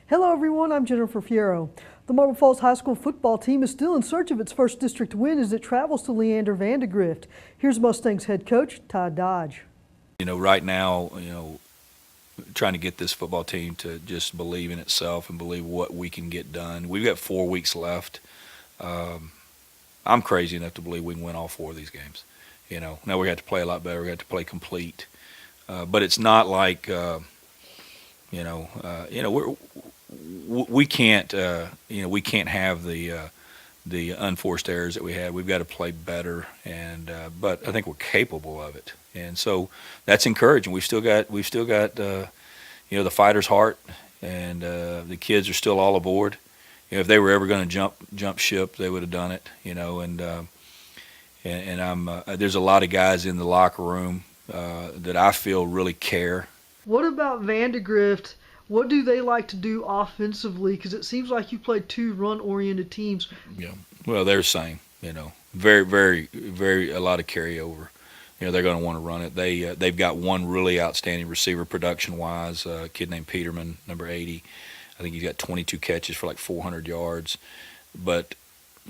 Hello everyone, I'm Jennifer Fierro. The Marble Falls High School football team is still in search of its first district win as it travels to Leander Vandegrift. Here's Mustangs head coach Todd Dodge. Right now, trying to get this football team to just believe in itself and believe what we can get done. We've got 4 weeks left. I'm crazy enough to believe we can win all 4 of these games. Now we have to play a lot better. We have to play complete. But it's not like, we can't have the unforced errors that we had. We've got to play better, but I think we're capable of it, and so that's encouraging. We've still got the fighter's heart, and the kids are still all aboard. If they were ever going to jump ship, they would have done it. And I'm there's a lot of guys in the locker room that I feel really care. What about Vandegrift? What do they like to do offensively? Because it seems like you played 2 run-oriented teams. Yeah, well, they're the same. Very, very, very a lot of carryover. They're going to want to run it. They've got one really outstanding receiver production-wise, a kid named Peterman, number 80. I think he's got 22 catches for like 400 yards. But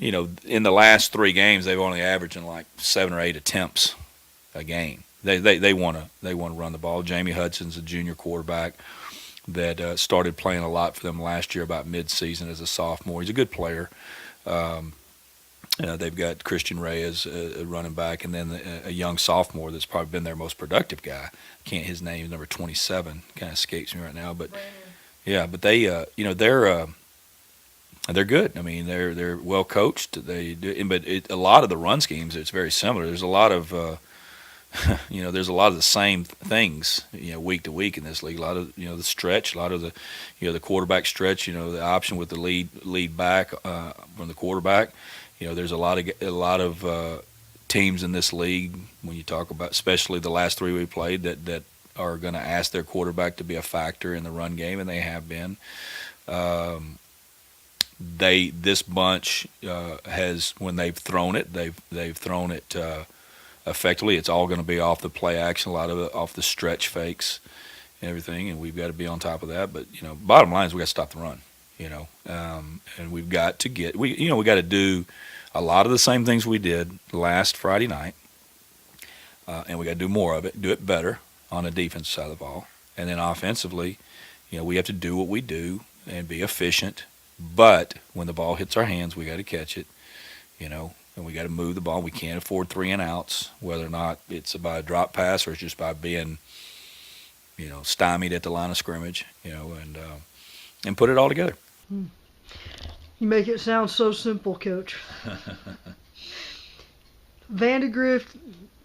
in the last 3 games, they've only averaging like 7 or 8 attempts a game. They want to run the ball. Jamie Hudson's a junior quarterback that started playing a lot for them last year, about mid-season as a sophomore. He's a good player. They've got Christian Reyes, a running back, and then a young sophomore that's probably been their most productive guy. His name is number 27. Kind of escapes me right now, but yeah. But they, they're good. I mean, they're well coached. But a lot of the run schemes, it's very similar. There's a lot of there's a lot of the same things, week to week in this league. A lot of, the stretch, a lot of the, the quarterback stretch, the option with the lead back from the quarterback. There's a lot of teams in this league, when you talk about, especially the last 3 we played, that are going to ask their quarterback to be a factor in the run game, and they have been. This bunch has, when they've thrown it, they've thrown it effectively. It's all going to be off the play action, a lot of it off the stretch fakes and everything, and we've got to be on top of that. But bottom line is we got to stop the run. And we've got to we got to do a lot of the same things we did last Friday night, and we got to do more of it, do it better on the defensive side of the ball, and then offensively, we have to do what we do and be efficient. But when the ball hits our hands, we got to catch it, and we got to move the ball. We can't afford 3 and outs, whether or not it's by a drop pass or it's just by being, stymied at the line of scrimmage, and put it all together. You make it sound so simple, Coach. Vandegrift,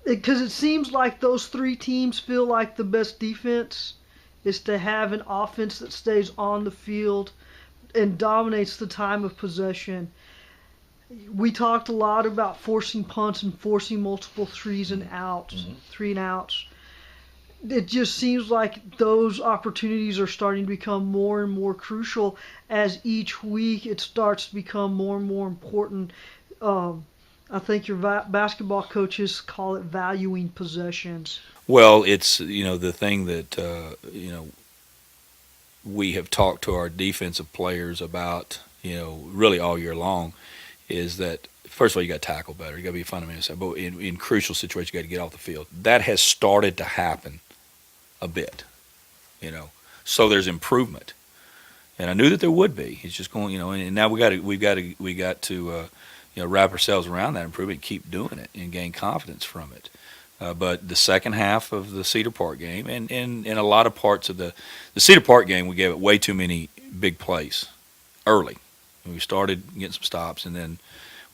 because it seems like those 3 teams feel like the best defense is to have an offense that stays on the field and dominates the time of possession. We talked a lot about forcing punts and forcing multiple 3s and outs, Mm-hmm. 3 and outs. It just seems like those opportunities are starting to become more and more crucial as each week it starts to become more and more important. I think your basketball coaches call it valuing possessions. Well, it's, the thing that, we have talked to our defensive players about, really all year long, is that, first of all, you got to tackle better. You got to be fundamental. But in crucial situations, you got to get off the field. That has started to happen a bit, So there's improvement, and I knew that there would be. It's just going, and now we got to wrap ourselves around that improvement, keep doing it, and gain confidence from it. But the second half of the Cedar Park game, and in a lot of parts of the Cedar Park game, we gave it way too many big plays early. We started getting some stops, and then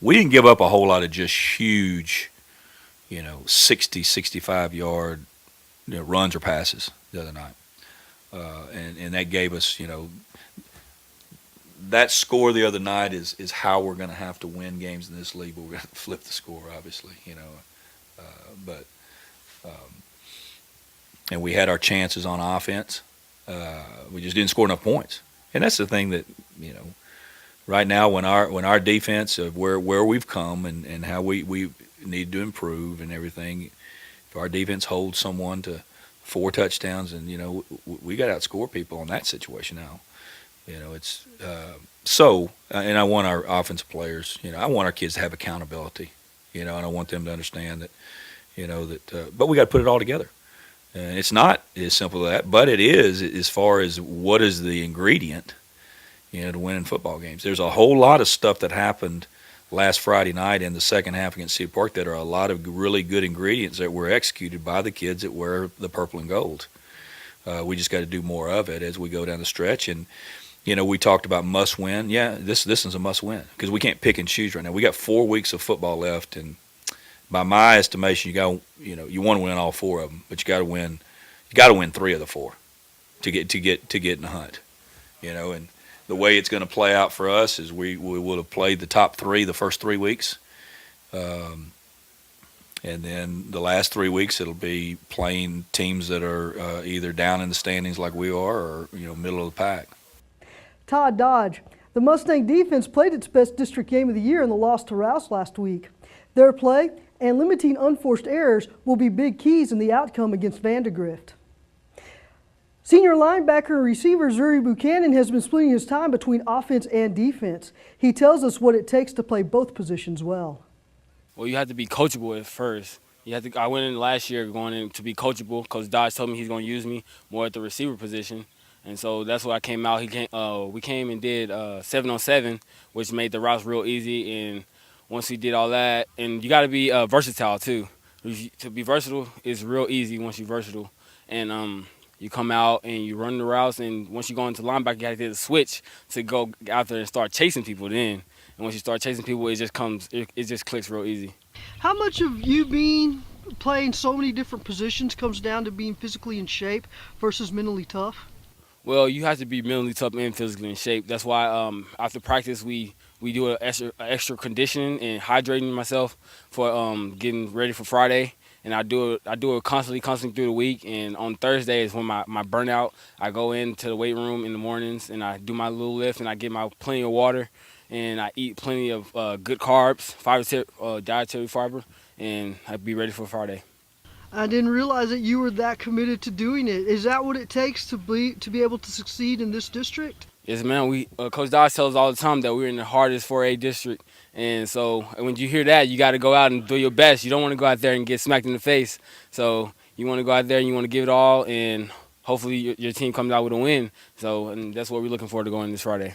we didn't give up a whole lot of just huge, 60, 65-yard runs or passes the other night. And that gave us, that score the other night is how we're going to have to win games in this league, but we're going to flip the score, obviously, and we had our chances on offense. We just didn't score enough points. And that's the thing that, right now when our defense of where we've come and how we need to improve and everything, if our defense holds someone to 4 touchdowns, and we got to outscore people in that situation now. It's and I want our offensive players. I want our kids to have accountability. And I want them to understand that. But we got to put it all together. And it's not as simple as that, but it is as far as what is the ingredient, to winning football games. There's a whole lot of stuff that happened last Friday night in the second half against Cedar Park that are a lot of really good ingredients that were executed by the kids that wear the purple and gold. We just got to do more of it as we go down the stretch. And we talked about must win. Yeah, this is a must win because we can't pick and choose right now. We got 4 weeks of football left, and by my estimation, you want to win all 4 of them, but you got to win 3 of the 4 to get in the hunt. And the way it's going to play out for us is we will have played the top 3 the first 3 weeks, and then the last 3 weeks it'll be playing teams that are either down in the standings like we are, or middle of the pack. Todd Dodge, the Mustang defense played its best district game of the year in the loss to Rouse last week. Their play and limiting unforced errors will be big keys in the outcome against Vandegrift. Senior linebacker and receiver Zuri Buchanan has been splitting his time between offense and defense. He tells us what it takes to play both positions well. Well, you have to be coachable at first. I went in last year going in to be coachable because Dodge told me he's going to use me more at the receiver position. And so that's what I came out. We came and did 7-on-7, which made the routes real easy. And once we did all that, and you got to be versatile too. To be versatile is real easy once you're versatile. And you come out and you run the routes, and once you go into linebacker, you got to get a switch to go out there and start chasing people then. And once you start chasing people, it just clicks real easy. How much of you being playing so many different positions comes down to being physically in shape versus mentally tough? Well, you have to be mentally tough and physically in shape. That's why after practice we do an extra conditioning and hydrating myself for getting ready for Friday. And I do it constantly through the week. And on Thursday is when my burnout. I go into the weight room in the mornings and I do my little lift and I get my plenty of water and I eat plenty of good carbs, dietary fiber, and I be ready for Friday. I didn't realize that you were that committed to doing it. Is that what it takes to be able to succeed in this district? Yes, man. Coach Dodge tells us all the time that we're in the hardest 4A district, and so when you hear that, you got to go out and do your best. You don't want to go out there and get smacked in the face. So you want to go out there and you want to give it all, and hopefully your team comes out with a win. And that's what we're looking forward to going this Friday.